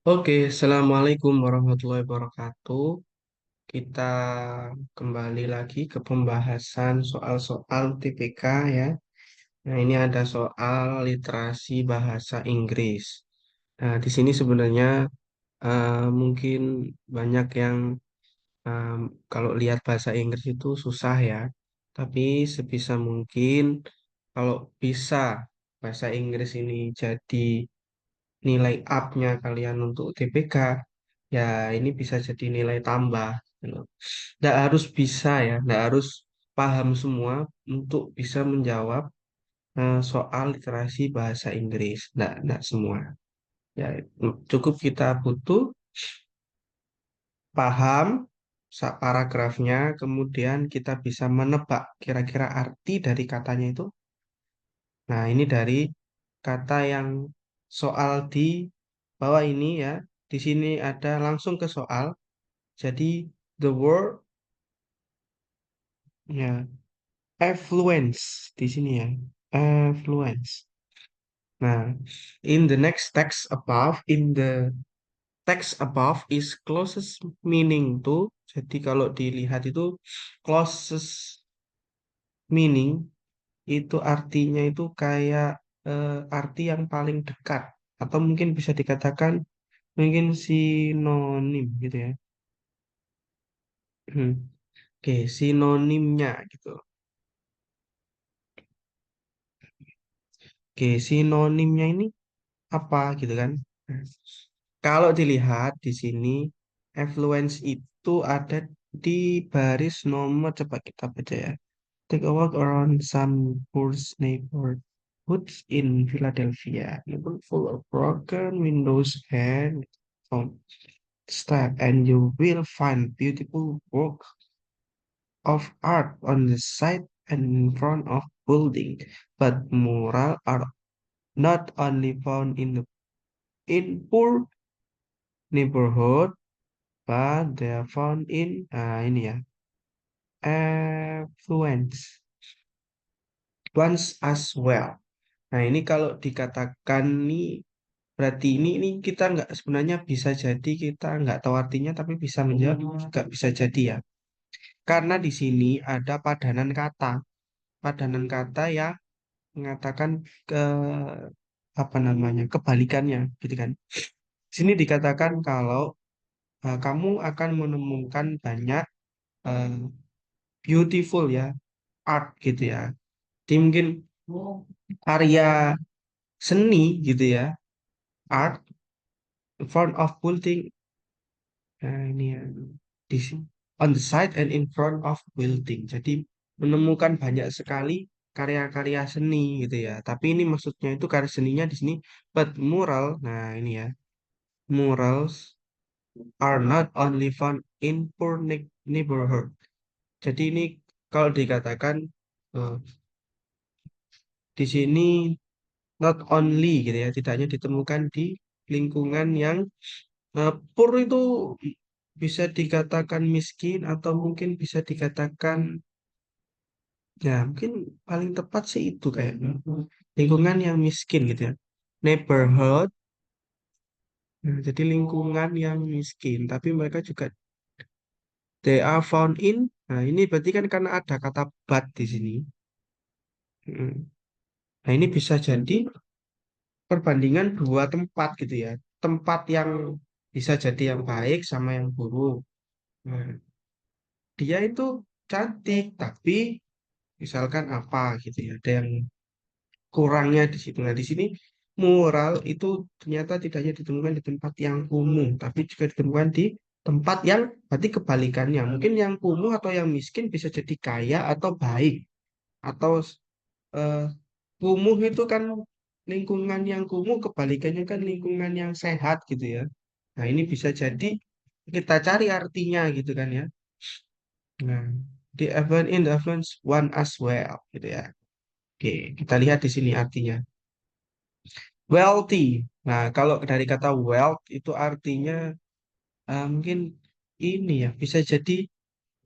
Oke, Assalamualaikum warahmatullahi wabarakatuh. Kita kembali lagi ke pembahasan soal-soal TPK ya. Nah, ini ada soal literasi bahasa Inggris. Nah, di sini sebenarnya mungkin banyak yang em, kalau lihat bahasa Inggris itu susah ya. Tapi sebisa mungkin kalau bisa bahasa Inggris ini jadi nilai up-nya kalian untuk TPK, ya ini bisa jadi nilai tambah gitu loh. Nggak harus bisa ya, nggak harus paham semua untuk bisa menjawab soal literasi bahasa Inggris. Nggak semua. Ya, cukup kita butuh paham paragrafnya, kemudian kita bisa menebak kira-kira arti dari katanya itu. Nah, ini dari kata yang soal di bawah ini ya. Di sini ada langsung ke soal. Jadi the word ya affluence di sini ya. Affluence. Nah, in the text above is closest meaning to. Jadi kalau dilihat itu closest meaning itu artinya itu kayak arti yang paling dekat atau mungkin bisa dikatakan mungkin sinonim gitu ya. Oke, sinonimnya gitu. Oke, sinonimnya ini apa gitu kan? Nah, kalau dilihat di sini, affluence itu ada di baris nomor, coba kita baca ya. Take a walk around some poor neighborhoods in Philadelphia. Neighborhood full of broken windows and some step, and you will find beautiful work of art on the side and in front of building. But mural are not only found in poor neighborhood, but they are found in ini ya affluence once as well. Nah ini kalau dikatakan nih berarti ini kita nggak sebenarnya bisa jadi kita nggak tahu artinya tapi bisa menjawab juga bisa jadi ya. Karena di sini ada padanan kata yang mengatakan ke apa namanya kebalikannya gitu kan. Di sini dikatakan kalau kamu akan menemukan banyak eh, beautiful ya art gitu ya. Jadi mungkin karya seni gitu ya, art in front of building. Nah, ini ya di on the side and in front of building. Jadi menemukan banyak sekali karya-karya seni gitu ya. Tapi ini maksudnya itu karya seninya di sini but mural. Nah, ini ya. Murals are not only found in poor neighborhood. Jadi ini kalau dikatakan eh, di sini not only gitu ya, tidak hanya ditemukan di lingkungan yang poor itu bisa dikatakan miskin atau mungkin bisa dikatakan ya mungkin paling tepat sih itu kayak lingkungan yang miskin gitu ya. Neighborhood, nah, jadi lingkungan yang miskin, tapi mereka juga they are found in. Nah, ini berarti kan karena ada kata but di sini. Mm. Nah, ini bisa jadi perbandingan dua tempat gitu ya. Tempat yang bisa jadi yang baik sama yang buruk. Nah, dia itu cantik, tapi misalkan apa gitu ya, ada yang kurangnya di situ. Nah, di sini mural itu ternyata tidak hanya ditemukan di tempat yang kumuh, tapi juga ditemukan di tempat yang berarti kebalikannya. Mungkin yang kumuh atau yang miskin bisa jadi kaya atau baik, atau eh, kumuh itu kan lingkungan yang kumuh kebalikannya kan lingkungan yang sehat gitu ya. Nah, ini bisa jadi kita cari artinya gitu kan ya. Nah, the event in the influence one as well gitu ya. Oke, kita lihat di sini artinya. Wealthy. Nah, kalau dari kata wealth itu artinya mungkin ini ya, bisa jadi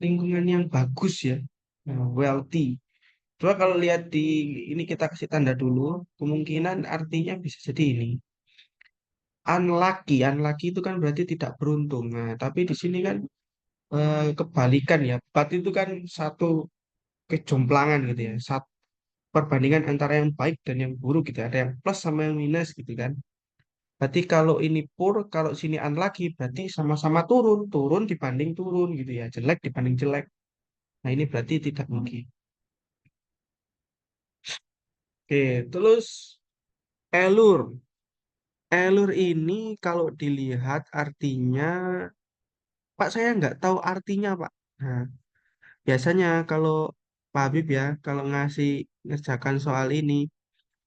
lingkungan yang bagus ya. Nah, wealthy. Coba kalau lihat di ini kita kasih tanda dulu, kemungkinan artinya bisa jadi ini. unlucky. Unlucky itu kan berarti tidak beruntung. Nah, tapi di sini kan kebalikan ya. Bad itu kan satu kejomplangan gitu ya. Satu perbandingan antara yang baik dan yang buruk gitu ya. Ada yang plus sama yang minus gitu kan. Berarti kalau ini poor, kalau sini unlucky, berarti sama-sama turun. Turun dibanding turun gitu ya. Jelek dibanding jelek. Nah, ini berarti tidak mungkin. Oke, terus elur. Elur ini kalau dilihat artinya, Pak saya nggak tahu artinya Pak. Nah, biasanya kalau Pak Habib ya, kalau ngasih ngerjakan soal ini,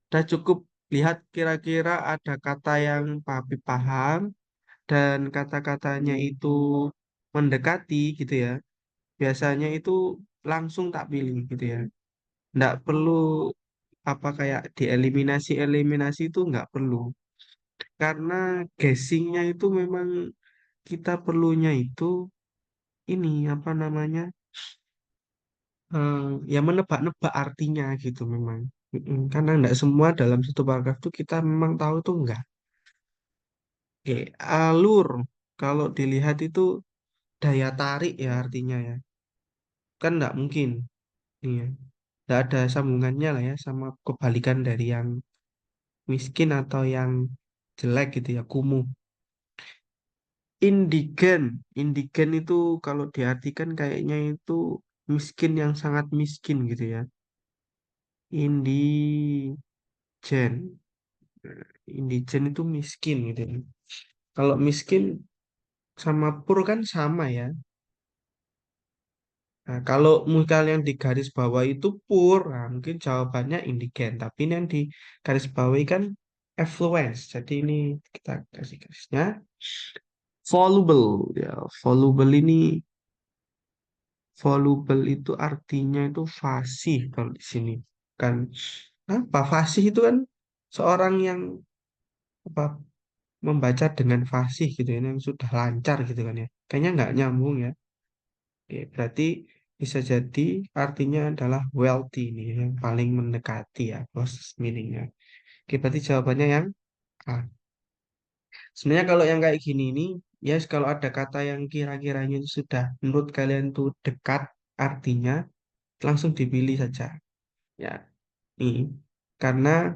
udah cukup lihat kira-kira ada kata yang Pak Habib paham dan kata-katanya itu mendekati gitu ya. Biasanya itu langsung tak pilih gitu ya. Nggak perlu apa kayak dieliminasi-eliminasi itu nggak perlu. Karena guessingnya itu memang kita perlunya itu ini apa namanya ya menebak-nebak artinya gitu memang. Karena enggak semua dalam satu paragraf itu kita memang tahu itu enggak. Oke, alur kalau dilihat itu daya tarik ya artinya ya. Kan enggak mungkin. Iya. Enggak ada sambungannya lah ya sama kebalikan dari yang miskin atau yang jelek gitu ya, kumuh. Indigen, indigen itu kalau diartikan kayaknya itu miskin yang sangat miskin gitu ya. Indigen, indigen itu miskin gitu ya. Kalau miskin sama pur kan sama ya. Nah, kalau misal yang di garis bawah itu pur, nah, mungkin jawabannya indigen. Tapi ini yang di garis bawah kan affluence. Jadi ini kita kasih garisnya. Voluble ya, voluble ini voluble itu artinya itu fasih kalau di sini. Kan apa fasih itu kan seorang yang apa membaca dengan fasih gitu ya, yang sudah lancar gitu kan ya. Kayaknya nggak nyambung ya. Oke, berarti bisa jadi artinya adalah wealthy ini yang paling mendekati ya closest meaningnya. Oke, berarti jawabannya yang A. Sebenarnya kalau yang kayak gini ini, ya kalau ada kata yang kira-kiranya itu sudah menurut kalian tuh dekat artinya, langsung dipilih saja. Ya, ini karena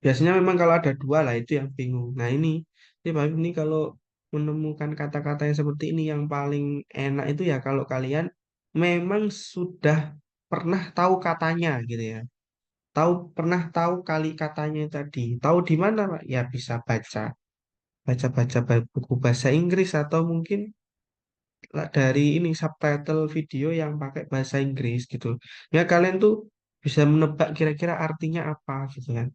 biasanya memang kalau ada dua lah itu yang bingung. Nah ini Pak, ini kalau menemukan kata-kata yang seperti ini yang paling enak itu ya kalau kalian memang sudah pernah tahu katanya gitu ya. Pernah tahu kali katanya tadi. Tahu di mana Pak? Ya bisa baca-baca buku bahasa Inggris atau mungkin dari ini subtitle video yang pakai bahasa Inggris gitu. Ya kalian tuh bisa menebak kira-kira artinya apa gitu kan.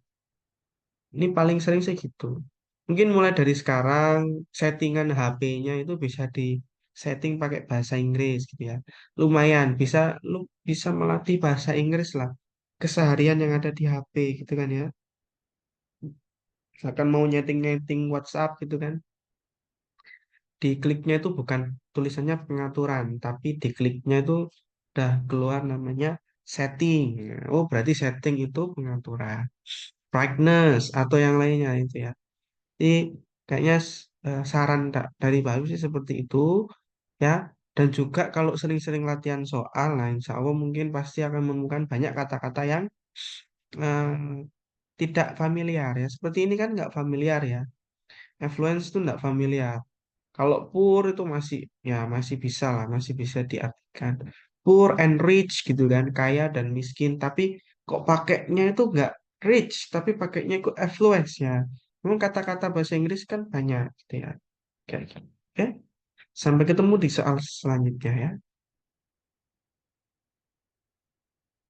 Ini paling sering sih gitu. Mungkin mulai dari sekarang settingan HP-nya itu bisa di setting pakai bahasa Inggris gitu ya. Lumayan lu bisa melatih bahasa Inggris lah keseharian yang ada di HP gitu kan ya. Misalkan mau nyeting-nyeting WhatsApp gitu kan. Di kliknya itu bukan tulisannya pengaturan, tapi di kliknya itu udah keluar namanya setting. Oh, berarti setting itu pengaturan. Brightness atau yang lainnya itu ya. Jadi kayaknya saran dari Bayu sih seperti itu ya. Dan juga kalau sering-sering latihan soal, nah insya Allah mungkin pasti akan menemukan banyak kata-kata yang eh, tidak familiar ya. Seperti ini kan nggak familiar ya. Influence itu nggak familiar. Kalau poor itu masih bisa lah, masih bisa diartikan. Poor and rich gitu kan, kaya dan miskin. Tapi kok pakainya itu nggak rich, tapi pakainya itu affluence ya. Memang kata-kata bahasa Inggris kan banyak gitu ya. Oke, oke. Oke, sampai ketemu di soal selanjutnya ya.